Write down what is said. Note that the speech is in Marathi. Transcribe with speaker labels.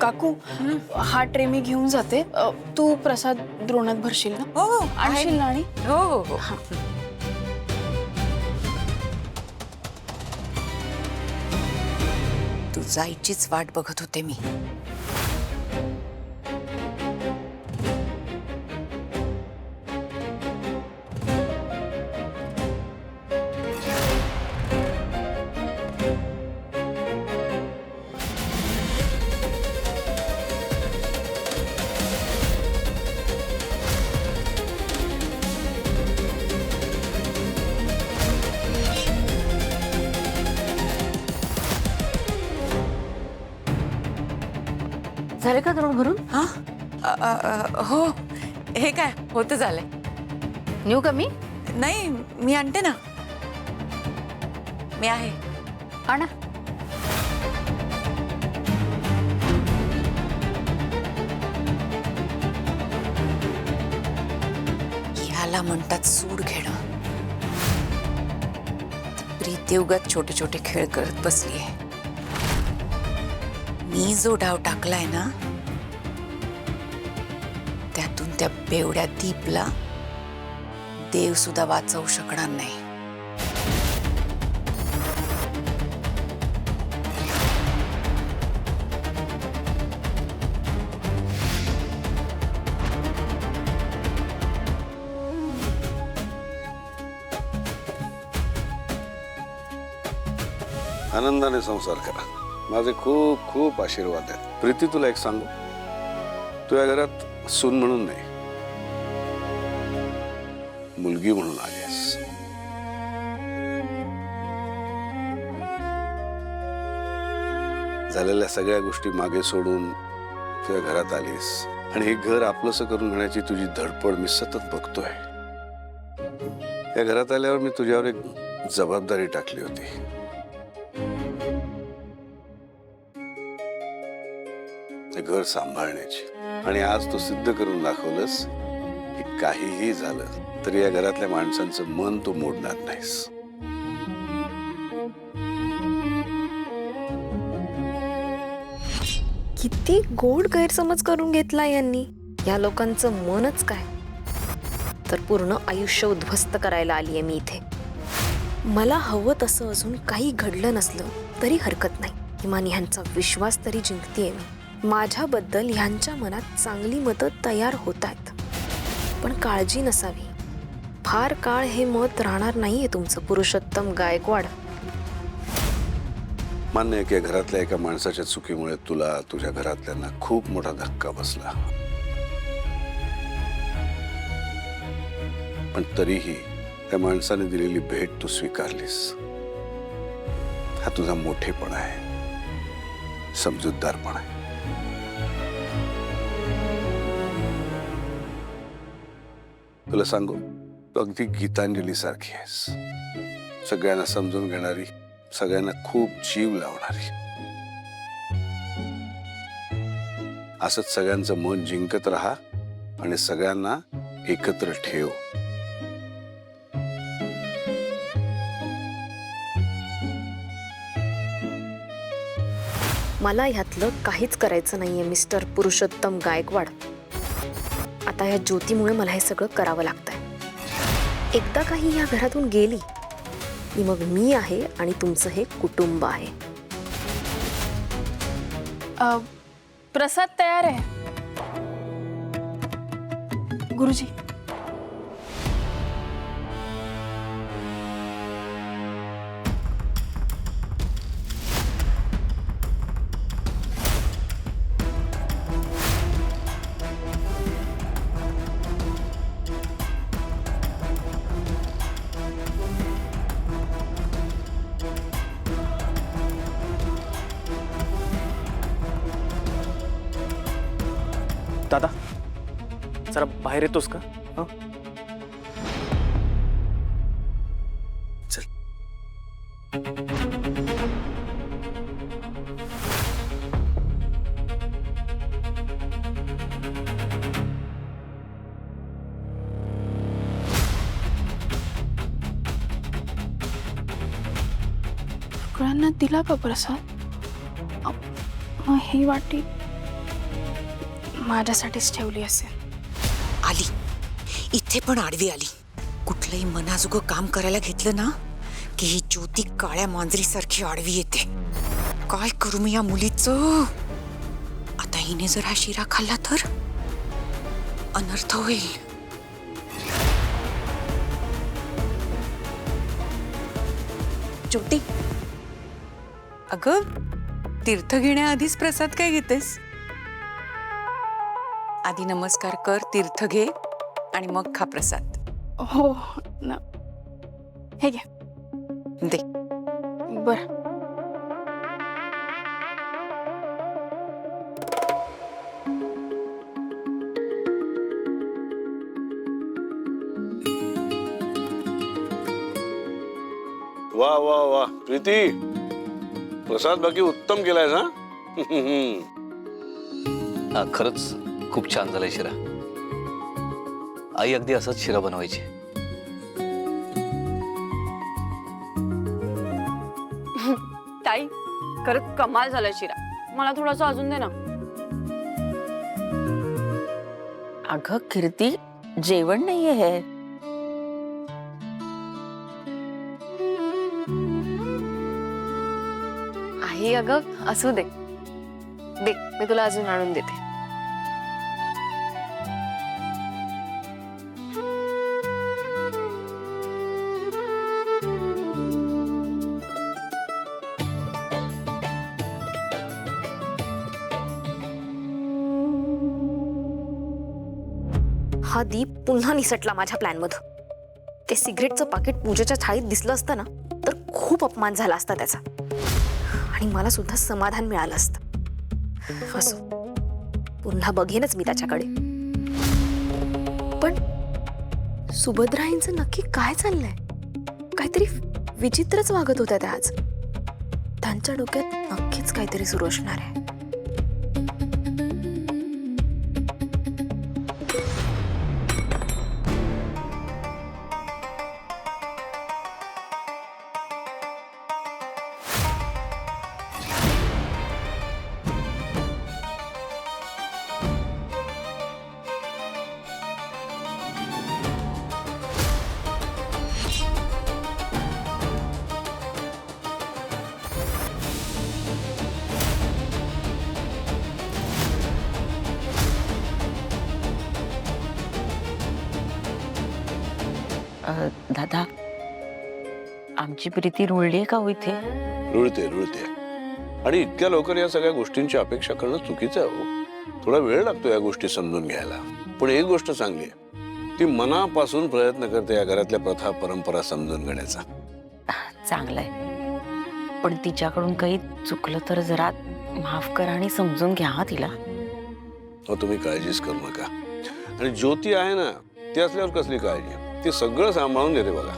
Speaker 1: काकू हा ट्रे मी घेऊन जाते तू प्रसाद द्रोणात भरशील ना?
Speaker 2: हो हो
Speaker 1: आणशील ना? आणि
Speaker 2: हो हो हो तू जायचीच वाट बघत होते मी.
Speaker 3: झाले का द्रोण भरून?
Speaker 2: हा हो हे काय होतं झालंय.
Speaker 3: नेऊ का मी?
Speaker 2: नाही मी आणते ना. मी आहे.
Speaker 3: आणा.
Speaker 2: ह्याला म्हणतात सूड घेणं. प्रीती उगाच छोटे छोटे खेळ करत बसलीये. मी जो डाव टाकलाय ना त्यातून त्या बेवड्या दीपला देव सुद्धा वाचवू शकणार नाही.
Speaker 4: आनंदाने संसार करा. माझे खूप खूप आशीर्वाद आहेत. प्रीती तुला एक सांगू, तू या घरात सून म्हणून नाही मुलगी म्हणून आलीस. झालेल्या सगळ्या गोष्टी मागे सोडून तू या घरात आलीस आणि हे घर आपलंसं करून घेण्याची तुझी धडपड मी सतत बघतोय. या घरात आल्यावर मी तुझ्यावर एक जबाबदारी टाकली होती. घर सांभाळण्याची. आणि आज तू सिद्ध करून दाखवलंस की काहीही झालं तरी या घरातल्या माणसांचं मन तू मोडणार नाहीस.
Speaker 5: किती गोड गैरसमज करून घेतला यांनी. या लोकांचं मनच काय, तर पूर्ण आयुष्य उद्ध्वस्त करायला आलीये मी इथे. मला हवं तसं अजून काही घडलं नसलं तरी हरकत नाही. किमान ह्यांचा विश्वास तरी जिंकतेय मी. माझ्याबद्दल ह्यांच्या मनात चांगली मतं तयार होत आहेत. पण काळजी नसावी, फार काळ हे मत राहणार नाहीये तुमचं पुरुषोत्तम गायकवाड.
Speaker 4: मान्य आहे की घरातल्या एका माणसाच्या चुकीमुळे तुला तुझ्या घरातल्यांना खूप मोठा धक्का बसला, पण तरीही त्या माणसाने दिलेली भेट तू स्वीकारलीस. हा तुझा मोठेपणा आहे, समजूतदारपणा आहे. तुला सांगू, तू अगदी गीतांजली सारखी आहेस. सगळ्यांना समजून घेणारी, सगळ्यांना खूप जीव लावणारी. असंच सगळ्यांचं मन जिंकत राहा आणि सगळ्यांना एकत्र ठेव.
Speaker 5: मला ह्यातलं काहीच करायचं नाहीये मिस्टर पुरुषोत्तम गायकवाड. आता या ज्योतीमुळे मला हे सगळं करावं लागतंय. एकदा काही या घरातून गेली की मग मी आहे आणि तुमचं हे कुटुंब आहे.
Speaker 1: प्रसाद तयार आहे गुरुजी.
Speaker 6: दादा जरा बाहेर येतोस का? चल.
Speaker 1: सगळ्यांना दिला का प्रसाद? मग ही वाटी माझ्यासाठीच ठेवली असेल.
Speaker 2: आली इथे पण आडवी आली. कुठलंही मनाजोगं काम करायला घेतलं ना की ही ज्योती काळ्या मांजरीसारखी आडवी येते. काय करू मी या मुलीचं? आता हिने जर हा शिरा खाल्ला तर अनर्थ होईल.
Speaker 7: ज्योती, अगं तीर्थ घेण्याआधीच प्रसाद काय घेतेस? आधी नमस्कार कर, तीर्थ घे आणि मग खा प्रसाद.
Speaker 1: हो ना. हे घ्या.
Speaker 7: दे.
Speaker 1: बर.
Speaker 4: वा वा वा प्रीती, प्रसाद बाकी उत्तम केलाय ना.
Speaker 8: हा खरंच खूप छान झालाय शिरा. आई अगदी असंच शिरा बनवायची.
Speaker 3: ताई खरंच कमाल झालाय शिरा. मला थोडासा अजून दे ना.
Speaker 7: अगं कीर्ती, जेवण नाहीये हे.
Speaker 5: आई अगं असू दे, दे मी तुला अजून आणून देते. हा दीप पुन्हा निसटला माझ्या प्लॅन मध्ये. ते सिगरेटचं पाकिट पूजेच्या थाळीत दिसलं असतं ना तर खूप अपमान झाला असता त्याचा आणि मला सुद्धा समाधान मिळालं असतं. असो, पुन्हा बघेनच मी त्याच्याकडे. पण सुभद्राईंचं नक्की काय चाललंय? काहीतरी विचित्रच वागत होत्या त्या आज. त्यांच्या डोक्यात नक्कीच काहीतरी सुरू असणार आहे.
Speaker 7: दादा, आमची प्रीती रुळली का हो इथे?
Speaker 4: रुळते रुळते. आणि इतक्या लवकर या सगळ्या गोष्टींची अपेक्षा करणं चुकीचं आहे हो. थोडा वेळ लागतो या गोष्टी समजून घ्यायला. पण एक गोष्ट चांगली आहे, ती मनापासून प्रयत्न करते या घरातल्या प्रथा परंपरा समजून घेण्याचा.
Speaker 7: चांगलंय, पण तिच्याकडून काही चुकलं तर जरा माफ करा आणि समजून घ्या हा तिला.
Speaker 4: हो, तुम्ही काळजीच करू नका. आणि ज्योती आहे ना, ती असल्यावर कसली काळजी? ती सगळं सांभाळून घेते बघा.